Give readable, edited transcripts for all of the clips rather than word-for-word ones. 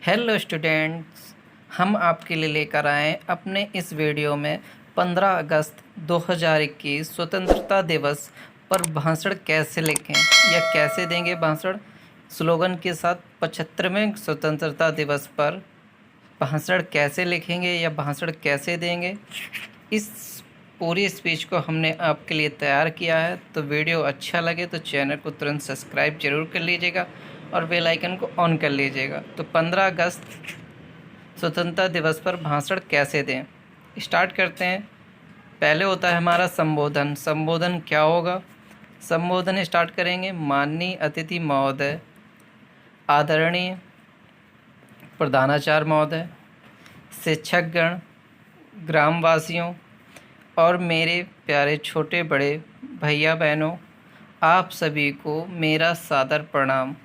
Hello students, हम आपके लिए लेकर आए अपने इस वीडियो में 15 अगस्त 2021 स्वतंत्रता दिवस पर भाषण कैसे लिखें या कैसे देंगे भाषण। स्लोगन के साथ 75वें स्वतंत्रता दिवस पर भाषण कैसे लिखेंगे या भाषण कैसे देंगे, इस पूरी स्पीच को हमने आपके लिए तैयार किया है। तो वीडियो अच्छा लगे तो चैनल को तुरंत सब्सक्राइब जरूर कर लीजिएगा और बेल आइकन को ऑन कर लीजिएगा। तो 15 अगस्त स्वतंत्रता दिवस पर भाषण कैसे दें, स्टार्ट करते हैं। पहले होता है हमारा संबोधन। संबोधन क्या होगा? संबोधन स्टार्ट करेंगे। माननीय अतिथि महोदय, आदरणीय प्रधानाचार्य महोदय, शिक्षकगण, ग्रामवासियों और मेरे प्यारे छोटे बड़े भैया बहनों, आप सभी को मेरा सादर प्रणाम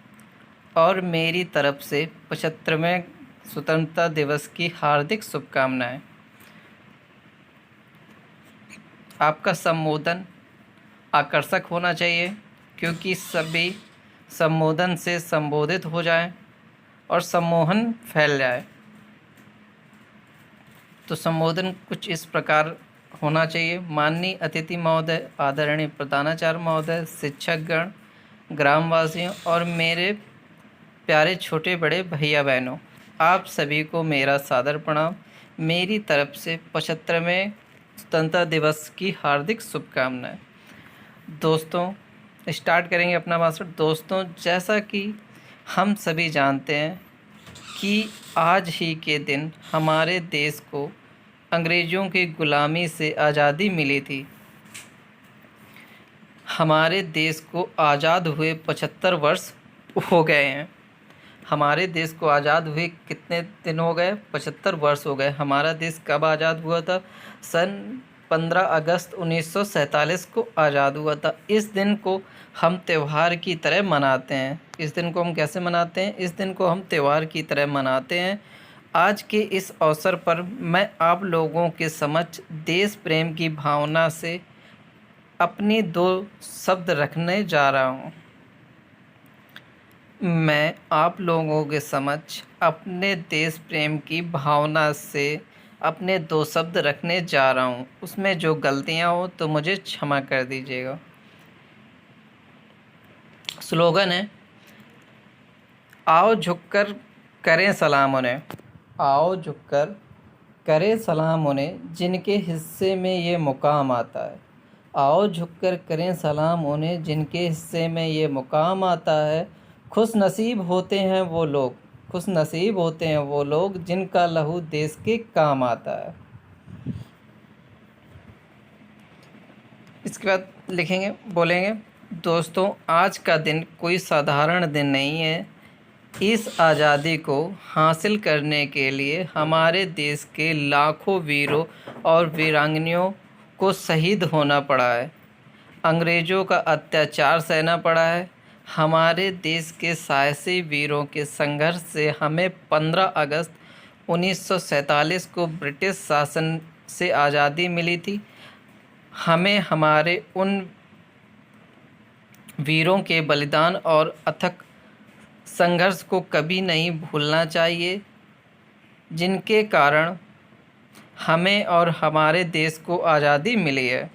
और मेरी तरफ से 75वें स्वतंत्रता दिवस की हार्दिक शुभकामनाएं। आपका संबोधन आकर्षक होना चाहिए क्योंकि सभी संबोधन से संबोधित हो जाएं और सम्मोहन फैल जाए। तो संबोधन कुछ इस प्रकार होना चाहिए। माननीय अतिथि महोदय, आदरणीय प्रधानाचार्य महोदय, शिक्षकगण, ग्रामवासियों और मेरे प्यारे छोटे बड़े भैया बहनों, आप सभी को मेरा सादर प्रणाम, मेरी तरफ से 75वें स्वतंत्रता दिवस की हार्दिक शुभकामनाएं। दोस्तों, स्टार्ट करेंगे अपना भाषण। दोस्तों, जैसा कि हम सभी जानते हैं कि आज ही के दिन हमारे देश को अंग्रेज़ों की गुलामी से आज़ादी मिली थी। हमारे देश को आज़ाद हुए 75 वर्ष हो गए हैं। हमारे देश को आज़ाद हुए कितने दिन हो गए? 75 वर्ष हो गए। हमारा देश कब आज़ाद हुआ था? सन 15 अगस्त 1947 को आज़ाद हुआ था। इस दिन को हम त्यौहार की तरह मनाते हैं। इस दिन को हम कैसे मनाते हैं? इस दिन को हम त्यौहार की तरह मनाते हैं। आज के इस अवसर पर मैं आप लोगों के समक्ष देश प्रेम की भावना से अपनी 2 शब्द रखने जा रहा हूँ। मैं आप लोगों के समक्ष अपने देश प्रेम की भावना से अपने 2 शब्द रखने जा रहा हूँ। उसमें जो गलतियाँ हो तो मुझे क्षमा कर दीजिएगा। स्लोगन है, आओ झुककर करें सलाम उन्हें। आओ झुककर करें सलाम उन्हें जिनके हिस्से में ये मुकाम आता है। आओ झुककर करें सलाम उन्हें जिनके हिस्से में ये मुकाम आता है। खुश नसीब होते हैं वो लोग, खुश नसीब होते हैं वो लोग जिनका लहू देश के काम आता है। इसके बाद लिखेंगे, बोलेंगे, दोस्तों, आज का दिन कोई साधारण दिन नहीं है। इस आज़ादी को हासिल करने के लिए हमारे देश के लाखों वीरों और वीरांगनाओं को शहीद होना पड़ा है। अंग्रेज़ों का अत्याचार सहना पड़ा है। हमारे देश के साहसी वीरों के संघर्ष से हमें 15 अगस्त 1947 को ब्रिटिश शासन से आज़ादी मिली थी। हमें हमारे उन वीरों के बलिदान और अथक संघर्ष को कभी नहीं भूलना चाहिए, जिनके कारण हमें और हमारे देश को आज़ादी मिली है।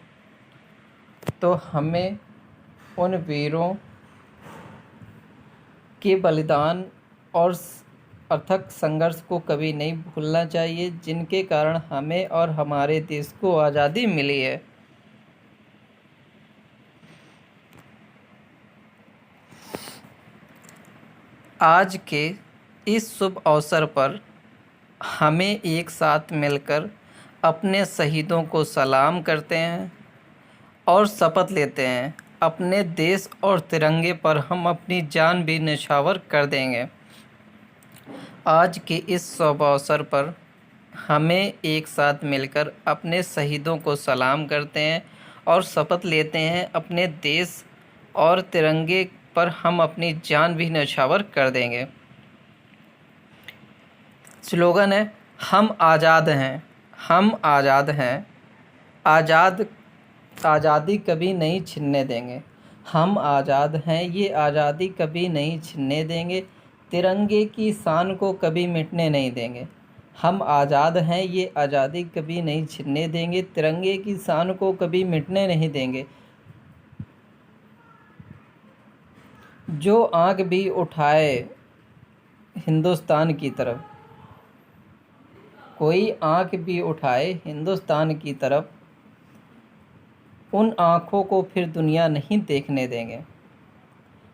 तो हमें उन वीरों के बलिदान और अथक संघर्ष को कभी नहीं भूलना चाहिए, जिनके कारण हमें और हमारे देश को आज़ादी मिली है। आज के इस शुभ अवसर पर हमें एक साथ मिलकर अपने शहीदों को सलाम करते हैं और शपथ लेते हैं, अपने देश और तिरंगे पर हम अपनी जान भी न्यौछावर कर देंगे। आज के इस शुभ अवसर पर हमें एक साथ मिलकर अपने शहीदों को सलाम करते हैं और शपथ लेते हैं, अपने देश और तिरंगे पर हम अपनी जान भी न्यौछावर कर देंगे। स्लोगन है, हम आज़ाद हैं, हम आज़ाद हैं, आज़ादी कभी नहीं छीनने देंगे। हम आज़ाद हैं, ये आज़ादी कभी नहीं छीनने देंगे। तिरंगे की शान को कभी मिटने नहीं देंगे। हम आज़ाद हैं, ये आज़ादी कभी नहीं छिनने देंगे। तिरंगे की शान को कभी मिटने नहीं देंगे। जो आँख भी उठाए हिंदुस्तान की तरफ, कोई आँख भी उठाए हिंदुस्तान की तरफ, उन आँखों को फिर दुनिया नहीं देखने देंगे।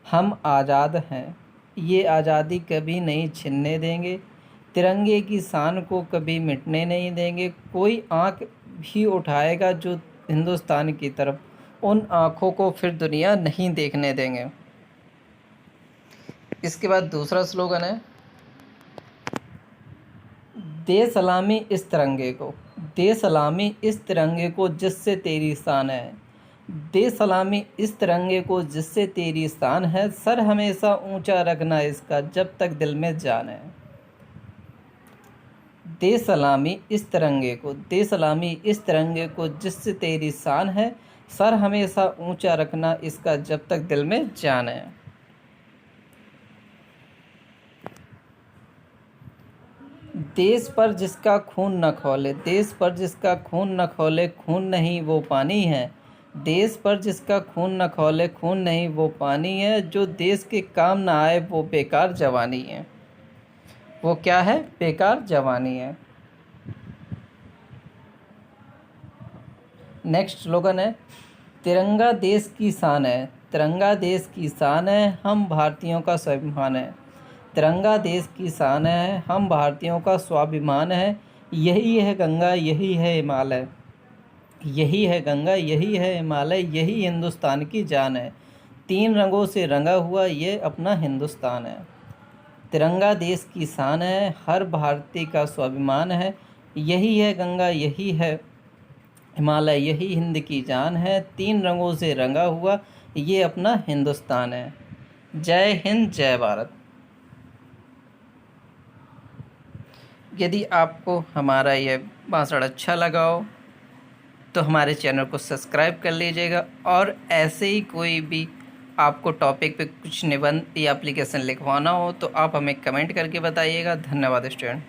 हम आज़ाद हैं, ये आज़ादी कभी नहीं छिनने देंगे। तिरंगे की शान को कभी मिटने नहीं देंगे। कोई आँख भी उठाएगा जो हिंदुस्तान की तरफ, उन आँखों को फिर दुनिया नहीं देखने देंगे। इसके बाद दूसरा स्लोगन है, दे सलामी इस तिरंगे को, दे सलामी इस तिरंगे को जिससे तेरी शान है। दे सलामी इस तिरंगे को जिससे तेरी शान है। सर हमेशा ऊंचा रखना इसका जब तक दिल में जान है। दे सलामी इस तिरंगे को, दे सलामी इस तिरंगे को जिससे तेरी शान है। सर हमेशा ऊंचा रखना इसका जब तक दिल में जान है। देश पर जिसका खून न खौले, देश पर जिसका खून न खौले, खून नहीं वो पानी है। देश पर जिसका खून न खौले, खून नहीं वो पानी है। जो देश के काम ना आए वो बेकार जवानी है। वो क्या है? बेकार जवानी है। नेक्स्ट स्लोगन है, तिरंगा देश की शान है। तिरंगा देश की शान है, हम भारतीयों का स्वाभिमान है। तिरंगा देश की शान है, हम भारतीयों का स्वाभिमान है। यही है गंगा, यही है हिमालय, यही है गंगा, यही है हिमालय, यही हिंदुस्तान की जान है। 3 रंगों से रंगा हुआ ये अपना हिंदुस्तान है। तिरंगा देश की शान है, हर भारतीय का स्वाभिमान है। यही है गंगा, यही है हिमालय, यही हिंद की जान है। 3 रंगों से रंगा हुआ ये अपना हिंदुस्तान है। जय हिंद, जय भारत। यदि आपको हमारा यह भाषण अच्छा लगा हो तो हमारे चैनल को सब्सक्राइब कर लीजिएगा। और ऐसे ही कोई भी आपको टॉपिक पे कुछ निबंध या एप्लीकेशन लिखवाना हो तो आप हमें कमेंट करके बताइएगा। धन्यवाद स्टूडेंट।